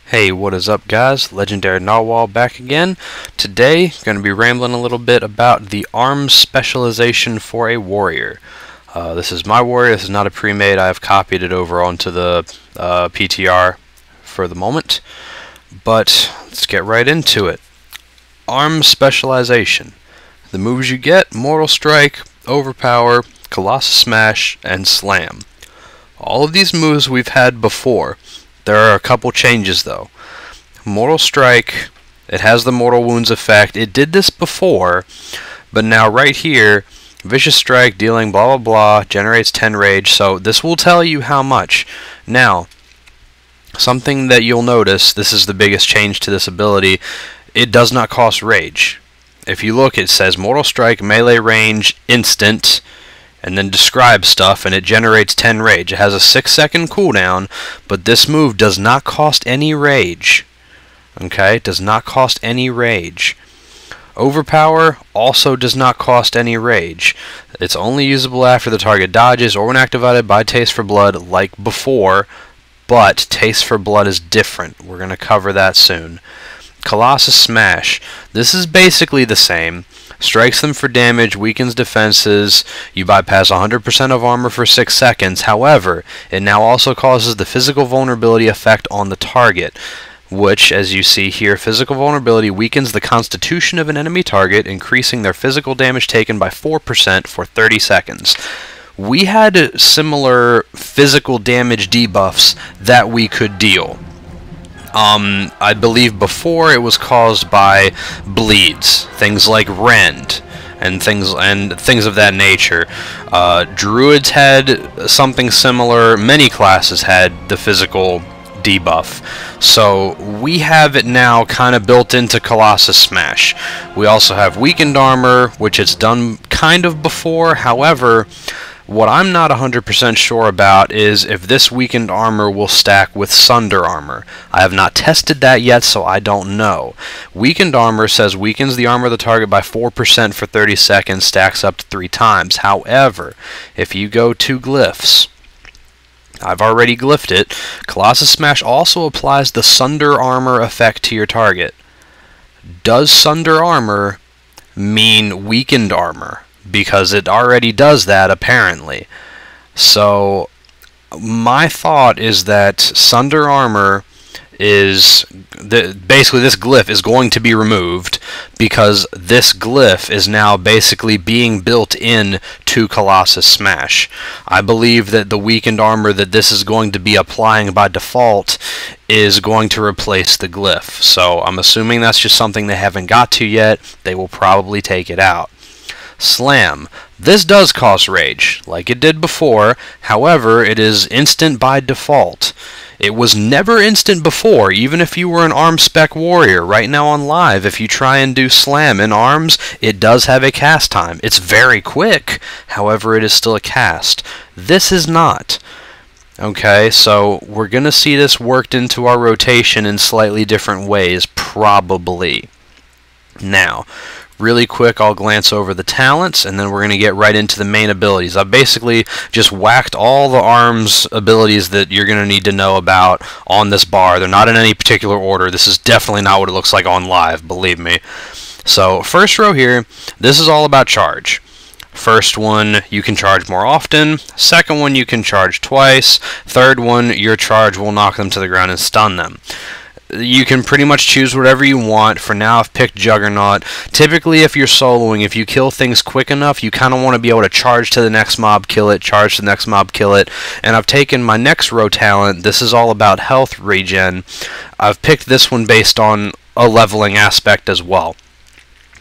Hey, what is up guys? Legendary Narwhal back again. Today, going to be rambling a little bit about the arms specialization for a warrior. This is my warrior, this is not a pre-made, I have copied it over onto the PTR for the moment. But, let's get right into it. Arms specialization. The moves you get: Mortal Strike, Overpower, Colossus Smash, and Slam. All of these moves we've had before. There are a couple changes though. Mortal Strike, it has the Mortal Wounds effect. It did this before, but now right here, Vicious Strike dealing blah blah blah, generates 10 rage, so this will tell you how much. Now, something that you'll notice, this is the biggest change to this ability, it does not cost rage. If you look, it says Mortal Strike, melee range, instant, and then describe stuff, and it generates 10 rage. It has a 6-second cooldown, but this move does not cost any rage. Okay, does not cost any rage. Overpower also does not cost any rage. It's only usable after the target dodges or when activated by Taste for Blood like before, but Taste for Blood is different. We're going to cover that soon. Colossus Smash. This is basically the same. Strikes them for damage, weakens defenses, you bypass 100% of armor for 6 seconds. However, it now also causes the physical vulnerability effect on the target, which, as you see here, physical vulnerability weakens the constitution of an enemy target, increasing their physical damage taken by 4% for 30 seconds. We had similar physical damage debuffs that we could deal. I believe before it was caused by bleeds, things like rend, and things of that nature. Druids had something similar. Many classes had the physical debuff. So we have it now kind of built into Colossus Smash. We also have weakened armor, which it's done kind of before. However, what I'm not 100% sure about is if this weakened armor will stack with Sunder armor. I have not tested that yet, so I don't know. Weakened armor says weakens the armor of the target by 4% for 30 seconds, stacks up to 3 times. However, if you go to Glyphs, I've already glyphed it, Colossus Smash also applies the Sunder armor effect to your target. Does Sunder armor mean weakened armor? Because it already does that, apparently. So, my thought is that Sunder armor is... basically, this glyph is going to be removed because this glyph is now basically being built in to Colossus Smash. I believe that the weakened armor that this is going to be applying by default is going to replace the glyph. So, I'm assuming that's just something they haven't got to yet. They will probably take it out. Slam. This does cost rage, like it did before. However, it is instant by default. It was never instant before, even if you were an arm spec warrior. Right now on live, if you try and do Slam in arms, it does have a cast time. It's very quick, however, it is still a cast. This is not. Okay, so we're going to see this worked into our rotation in slightly different ways, probably. Now, really quick, I'll glance over the talents, and then we're going to get right into the main abilities. I've basically just whacked all the arms abilities that you're going to need to know about on this bar. They're not in any particular order. This is definitely not what it looks like on live, believe me. So, first row here, this is all about charge. First one, you can charge more often. Second one, you can charge twice. Third one, your charge will knock them to the ground and stun them. You can pretty much choose whatever you want. For now, I've picked Juggernaut. Typically, if you're soloing, if you kill things quick enough, you kind of want to be able to charge to the next mob, kill it, charge to the next mob, kill it. And I've taken my next row talent. This is all about health regen. I've picked this one based on a leveling aspect as well.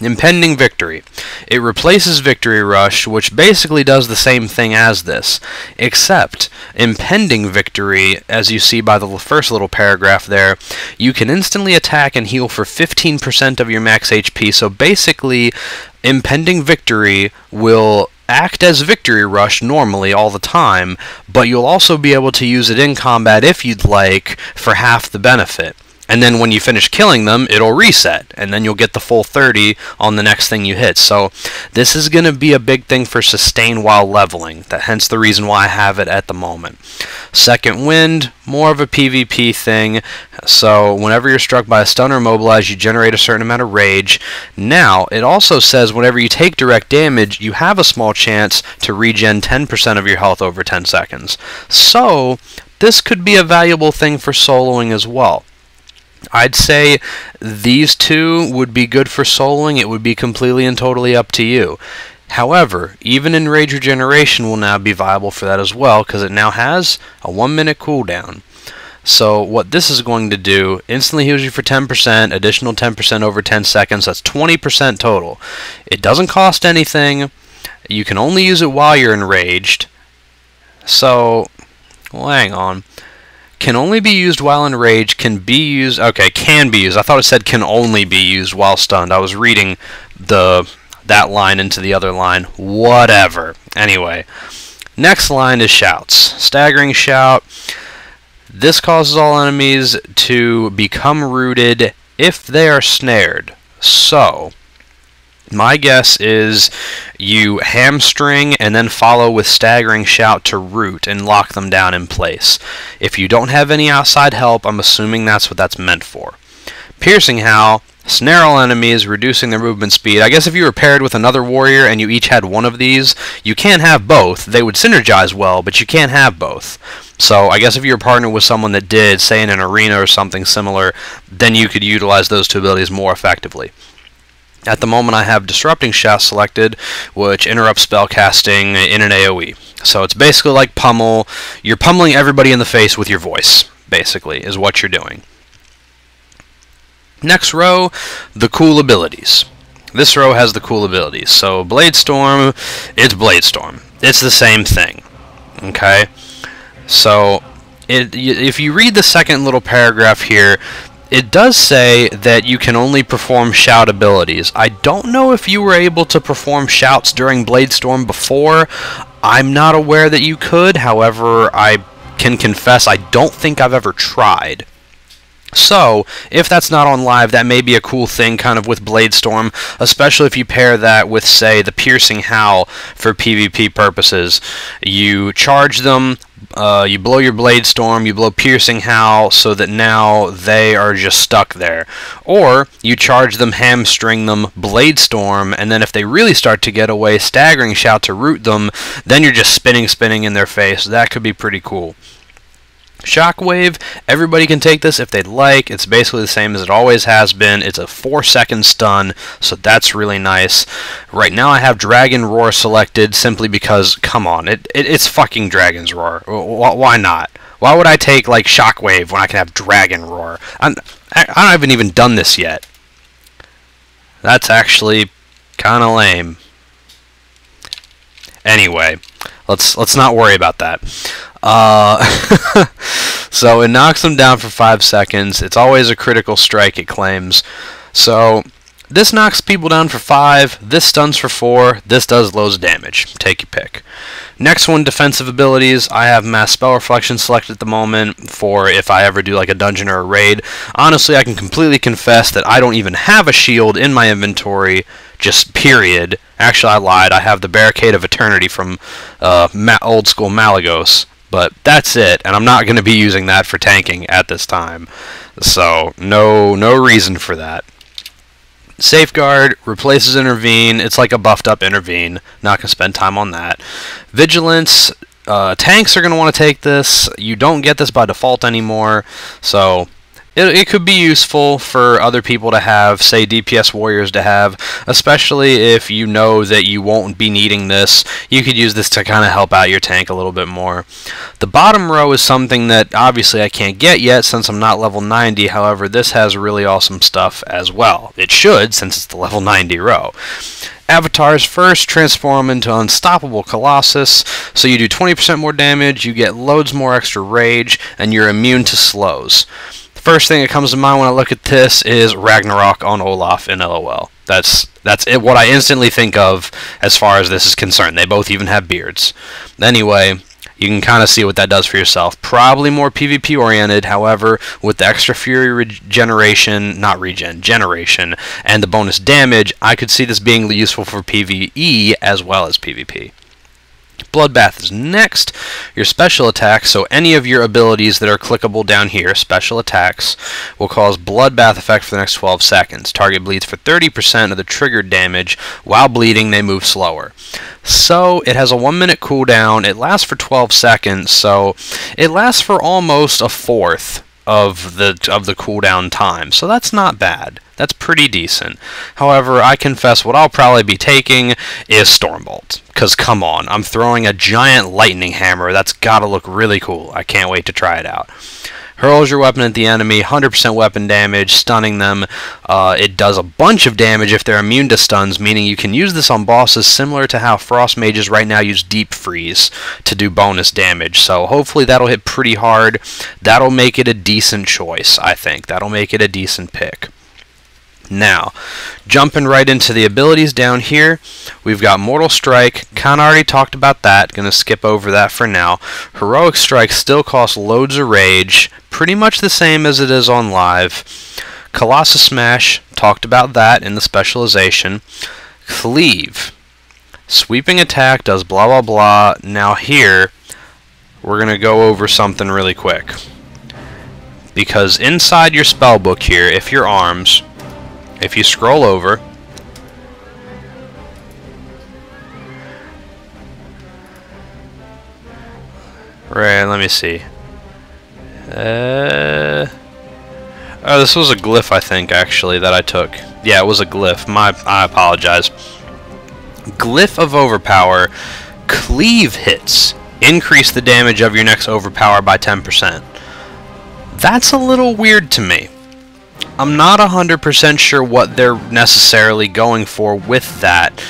Impending Victory. It replaces Victory Rush, which basically does the same thing as this, except Impending Victory, as you see by the first little paragraph there, you can instantly attack and heal for 15% of your max HP, so basically Impending Victory will act as Victory Rush normally all the time, but you'll also be able to use it in combat if you'd like for half the benefit. And then when you finish killing them, it'll reset, and then you'll get the full 30 on the next thing you hit. So this is going to be a big thing for sustain while leveling. Hence the reason why I have it at the moment. Second Wind, more of a PvP thing. So whenever you're struck by a stun or immobilized, you generate a certain amount of rage. Now, it also says whenever you take direct damage, you have a small chance to regen 10% of your health over 10 seconds. So this could be a valuable thing for soloing as well. I'd say these two would be good for soloing. It would be completely and totally up to you. However, even in Rage Regeneration will now be viable for that as well, because it now has a 1-minute cooldown. So what this is going to do, instantly heals you for 10%, additional 10% over 10 seconds, that's 20% total. It doesn't cost anything. You can only use it while you're enraged. So, well, hang on. Can only be used while enraged, can be used, okay, can be used. I thought it said can only be used while stunned. I was reading that line into the other line. Whatever. Anyway, next line is Shouts. Staggering Shout. This causes all enemies to become rooted if they are snared. So, my guess is you hamstring and then follow with Staggering Shout to root and lock them down in place. If you don't have any outside help, I'm assuming that's what that's meant for. Piercing Howl, snare all enemies, reducing their movement speed. I guess if you were paired with another warrior and you each had one of these, you can't have both. They would synergize well, but you can't have both. So I guess if you're partnered with someone that did, say in an arena or something similar, then you could utilize those two abilities more effectively. At the moment I have Disrupting Shout selected, which interrupts spellcasting in an AoE. So it's basically like pummel. You're pummeling everybody in the face with your voice, basically, is what you're doing. Next row, the cool abilities. This row has the cool abilities. So Bladestorm, it's Bladestorm. It's the same thing. Okay? So if you read the second little paragraph here, it does say that you can only perform shout abilities. I don't know if you were able to perform shouts during Bladestorm before. I'm not aware that you could. However, I can confess I don't think I've ever tried. So, if that's not on live, that may be a cool thing kind of with Bladestorm, especially if you pair that with, say, the Piercing Howl for PvP purposes. You charge them, you blow your Bladestorm, you blow Piercing Howl, so that now they are just stuck there. Or, you charge them, hamstring them, Bladestorm, and then if they really start to get away, Staggering Shout to root them, then you're just spinning in their face. That could be pretty cool. Shockwave, everybody can take this if they'd like. It's basically the same as it always has been. It's a 4-second stun, so that's really nice. Right now I have Dragon Roar selected simply because, come on, it's fucking Dragon's Roar. Why not? Why would I take, like, Shockwave when I can have Dragon Roar? I haven't even done this yet. That's actually kind of lame. Anyway, let's not worry about that. So it knocks them down for 5 seconds. It's always a critical strike, it claims. So this knocks people down for 5, this stuns for 4, this does loads of damage. Take your pick. Next one, defensive abilities. I have Mass Spell Reflection selected at the moment for if I ever do like a dungeon or a raid. Honestly, I can completely confess that I don't even have a shield in my inventory, just period. Actually, I lied. I have the Barricade of Eternity from old school Malagos. But that's it, and I'm not going to be using that for tanking at this time. So, no reason for that. Safeguard replaces Intervene. It's like a buffed up Intervene. Not going to spend time on that. Vigilance. Tanks are going to want to take this. You don't get this by default anymore. So, it could be useful for other people to have, say DPS warriors to have, especially if you know that you won't be needing this. You could use this to kind of help out your tank a little bit more. The bottom row is something that obviously I can't get yet since I'm not level 90, however this has really awesome stuff as well. It should, since it's the level 90 row. Avatars first, transform into Unstoppable Colossus, so you do 20% more damage, you get loads more extra rage, and you're immune to slows. First thing that comes to mind when I look at this is Ragnarok on Olaf in LOL. That's it. What I instantly think of as far as this is concerned. They both even have beards. Anyway, You can kind of see what that does for yourself. Probably more PvP oriented, however, with the extra fury generation, and the bonus damage, I could see this being useful for PvE as well as PvP. Bloodbath is next. Your special attacks, so any of your abilities that are clickable down here, special attacks, will cause Bloodbath effect for the next 12 seconds. Target bleeds for 30% of the triggered damage. While bleeding, they move slower. So it has a 1-minute cooldown. It lasts for 12 seconds, so it lasts for almost a fourth of the cooldown time. So that's not bad. That's pretty decent. However, I confess what I'll probably be taking is Stormbolt. Because come on, I'm throwing a giant lightning hammer. That's gotta look really cool. I can't wait to try it out. Hurls your weapon at the enemy, 100% weapon damage, stunning them. It does a bunch of damage if they're immune to stuns, meaning you can use this on bosses similar to how Frost Mages right now use Deep Freeze to do bonus damage. So hopefully that'll hit pretty hard. That'll make it a decent choice, I think. That'll make it a decent pick. Now, jumping right into the abilities down here, we've got Mortal Strike. Kinda already talked about that. Gonna skip over that for now. Heroic Strike still costs loads of rage. Pretty much the same as it is on live. Colossus Smash, talked about that in the specialization. Cleave. Sweeping attack does blah blah blah. Now here, we're gonna go over something really quick. Because inside your spellbook here, if you're arms, if you scroll over, right, let me see. Oh, this was a glyph, I think, actually, that I took. Yeah, it was a glyph. I apologize. Glyph of Overpower. Cleave hits increase the damage of your next overpower by 10%. That's a little weird to me. I'm not 100% sure what they're necessarily going for with that.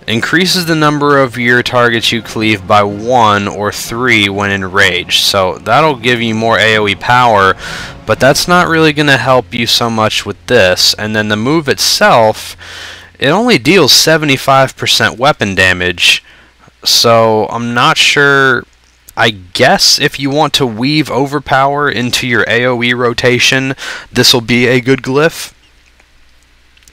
Increases the number of your targets you cleave by 1 or 3 when enraged. So that'll give you more AoE power, but that's not really going to help you so much with this. And then the move itself, it only deals 75% weapon damage. So I'm not sure. I guess if you want to weave Overpower into your AoE rotation, this will be a good glyph.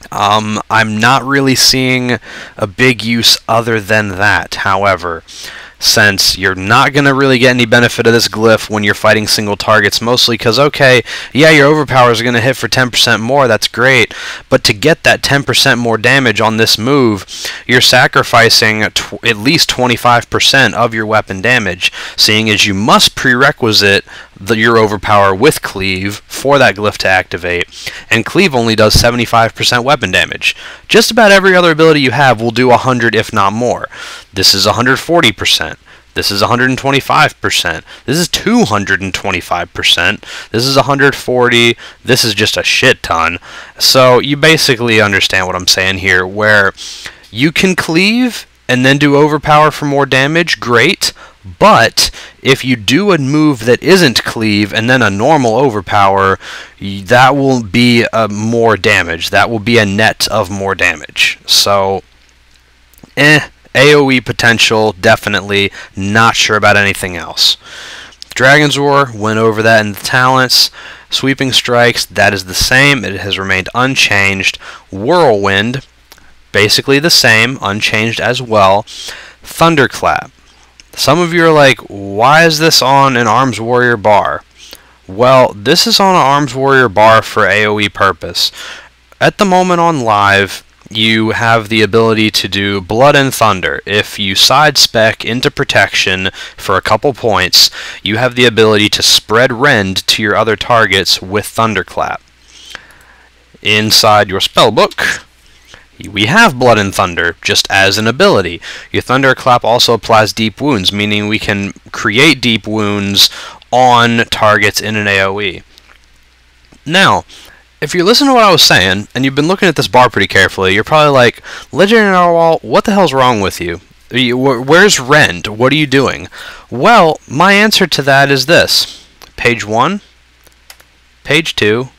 I'm not really seeing a big use other than that, however, since you're not going to really get any benefit of this glyph when you're fighting single targets, mostly because, okay, yeah, your overpowers are going to hit for 10% more, that's great, but to get that 10% more damage on this move, you're sacrificing at least 25% of your weapon damage, seeing as you must prerequisite your overpower with Cleave for that glyph to activate, and Cleave only does 75% weapon damage. Just about every other ability you have will do 100 if not more. This is 140%. This is 125%. This is 225%. This is 140. This is just a shit ton. So you basically understand what I'm saying here, where you can cleave and then do overpower for more damage, great. But if you do a move that isn't cleave and then a normal overpower, that will be more damage. That will be a net of more damage. So, AoE potential, definitely. Not sure about anything else. Dragon's Roar, went over that in the talents. Sweeping Strikes, that is the same. It has remained unchanged. Whirlwind, basically the same, unchanged as well. Thunderclap. Some of you are like, why is this on an Arms Warrior bar? Well, this is on an Arms Warrior bar for AoE purpose. At the moment on live, you have the ability to do Blood and Thunder. If you side-spec into protection for a couple points, you have the ability to spread rend to your other targets with Thunderclap. Inside your spellbook, we have Blood and Thunder, just as an ability. Your Thunderclap also applies Deep Wounds, meaning we can create Deep Wounds on targets in an AoE. Now, if you're listening to what I was saying, and you've been looking at this bar pretty carefully, you're probably like, Legendary Narwhal, what the hell's wrong with you? Where's Rend? What are you doing? Well, my answer to that is this. Page 1, Page 2,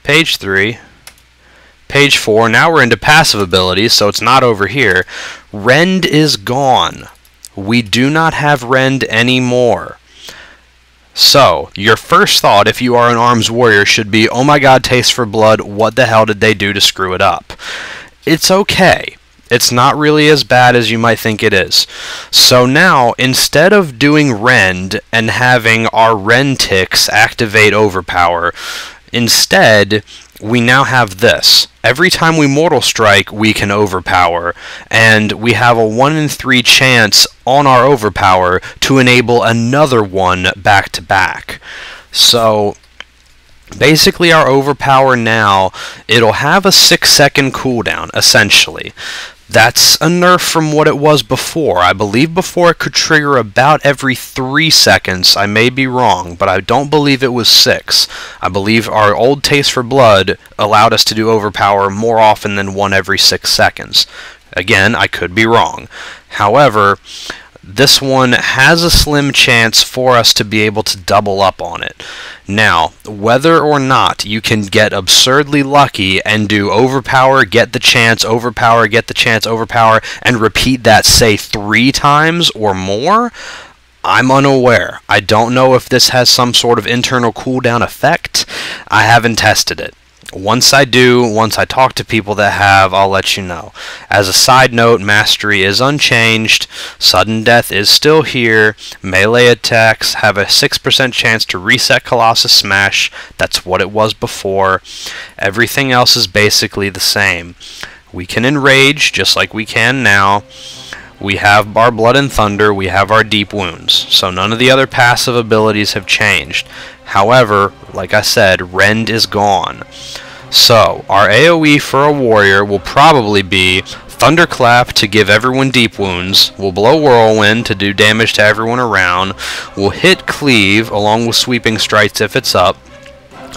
Page 3, Page 4, now we're into passive abilities, so it's not over here. Rend is gone. we do not have rend anymore. So, your first thought if you are an arms warrior should be, oh my god, Taste for Blood, what the hell did they do to screw it up? It's okay. It's not really as bad as you might think it is. So now, instead of doing rend and having our rend ticks activate overpower, instead, we now have this. Every time we Mortal Strike, we can overpower, and we have a 1 in 3 chance on our overpower to enable another one back to back. So, basically our overpower now, it'll have a 6-second cooldown, essentially. That's a nerf from what it was before. I believe before it could trigger about every 3 seconds. I may be wrong, but I don't believe it was 6. I believe our old Taste for Blood allowed us to do overpower more often than 1 every 6 seconds. Again, I could be wrong. However, this one has a slim chance for us to be able to double up on it. Now, whether or not you can get absurdly lucky and do overpower, get the chance, overpower, get the chance, overpower, and repeat that, say, 3 times or more, I'm unaware. I don't know if this has some sort of internal cooldown effect. I haven't tested it. Once I do, once I talk to people that have, I'll let you know. As a side note, Mastery is unchanged, Sudden Death is still here, melee attacks have a 6% chance to reset Colossus Smash, that's what it was before. Everything else is basically the same. We can enrage, just like we can now. We have our Blood and Thunder, we have our Deep Wounds, so none of the other passive abilities have changed. However, like I said, rend is gone. So, our AoE for a warrior will probably be Thunderclap to give everyone deep wounds, we'll blow Whirlwind to do damage to everyone around, we'll hit Cleave along with Sweeping Strikes if it's up.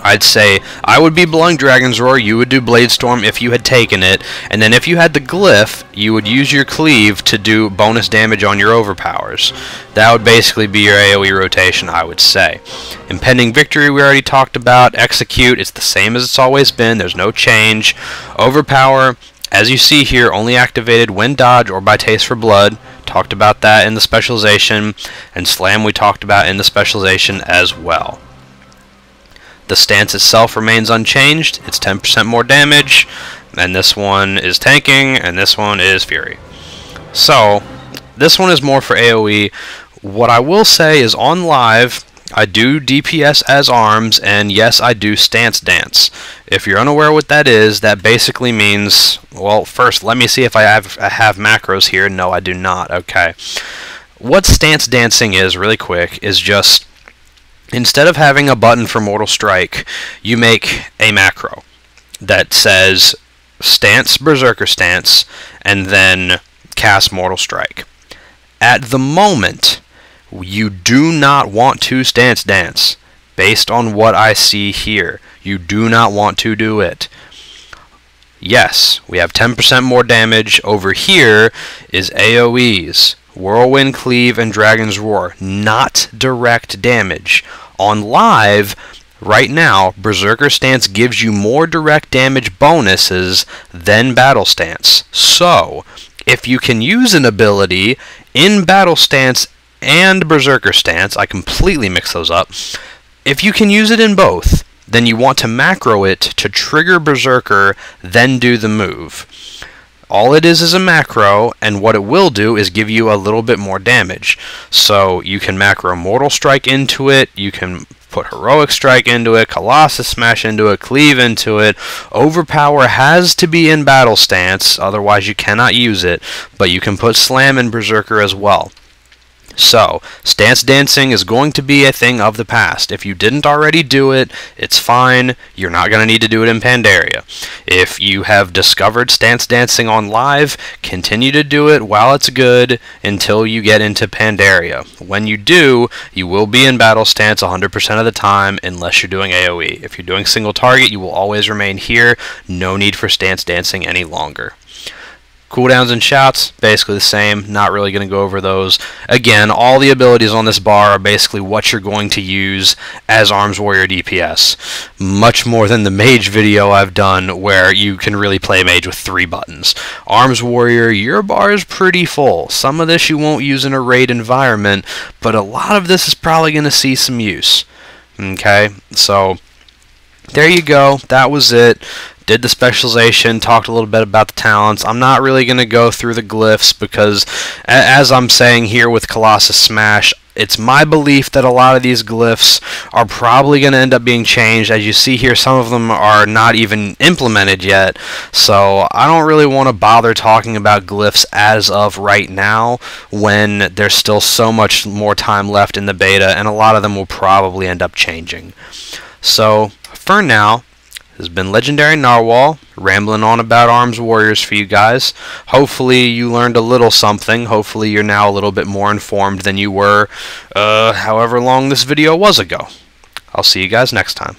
I'd say I would be blowing Dragon's Roar, you would do Bladestorm if you had taken it, and then if you had the Glyph, you would use your Cleave to do bonus damage on your overpowers. That would basically be your AoE rotation, I would say. Impending Victory we already talked about. Execute, it's the same as it's always been, there's no change. Overpower, as you see here, only activated when dodge or by Taste for Blood. Talked about that in the Specialization, and Slam we talked about in the Specialization as well. The stance itself remains unchanged, it's 10% more damage, and this one is tanking, and this one is Fury. So, this one is more for AoE. What I will say is on live, I do DPS as arms, and yes, I do Stance Dance. If you're unaware what that is, that basically means, well, first, let me see if I have macros here. No, I do not. Okay. What Stance Dancing is, really quick, is just instead of having a button for Mortal Strike, you make a macro that says Stance, Berserker Stance, and then cast Mortal Strike. At the moment, you do not want to Stance Dance. Based on what I see here, you do not want to do it. Yes, we have 10% more damage. Over here is AoEs. Whirlwind, Cleave, and Dragon's Roar. Not direct damage. On live, right now, Berserker Stance gives you more direct damage bonuses than Battle Stance. So, if you can use an ability in Battle Stance and Berserker Stance, I completely mix those up, if you can use it in both, then you want to macro it to trigger Berserker, then do the move. All it is a macro, and what it will do is give you a little bit more damage. So you can macro Mortal Strike into it, you can put Heroic Strike into it, Colossus Smash into it, Cleave into it. Overpower has to be in Battle Stance, otherwise you cannot use it, but you can put Slam in Berserker as well. So, Stance Dancing is going to be a thing of the past. If you didn't already do it, it's fine. You're not going to need to do it in Pandaria. If you have discovered Stance Dancing on live, continue to do it while it's good until you get into Pandaria. When you do, you will be in Battle Stance 100% of the time unless you're doing AoE. If you're doing single target, you will always remain here. No need for Stance Dancing any longer. Cooldowns and shouts, basically the same. Not really going to go over those. Again, all the abilities on this bar are basically what you're going to use as Arms Warrior DPS. Much more than the Mage video I've done, where you can really play Mage with 3 buttons. Arms Warrior, your bar is pretty full. Some of this you won't use in a raid environment, but a lot of this is probably going to see some use. Okay, so there you go. That was it. Did the specialization, talked a little bit about the talents. I'm not really going to go through the glyphs because, as I'm saying here with Colossus Smash, it's my belief that a lot of these glyphs are probably going to end up being changed. As you see here, some of them are not even implemented yet, so I don't really want to bother talking about glyphs as of right now when there's still so much more time left in the beta, and a lot of them will probably end up changing. So, for now, this has been Legendary Narwhal, rambling on about Arms Warriors for you guys. Hopefully you learned a little something. Hopefully you're now a little bit more informed than you were however long this video was ago. I'll see you guys next time.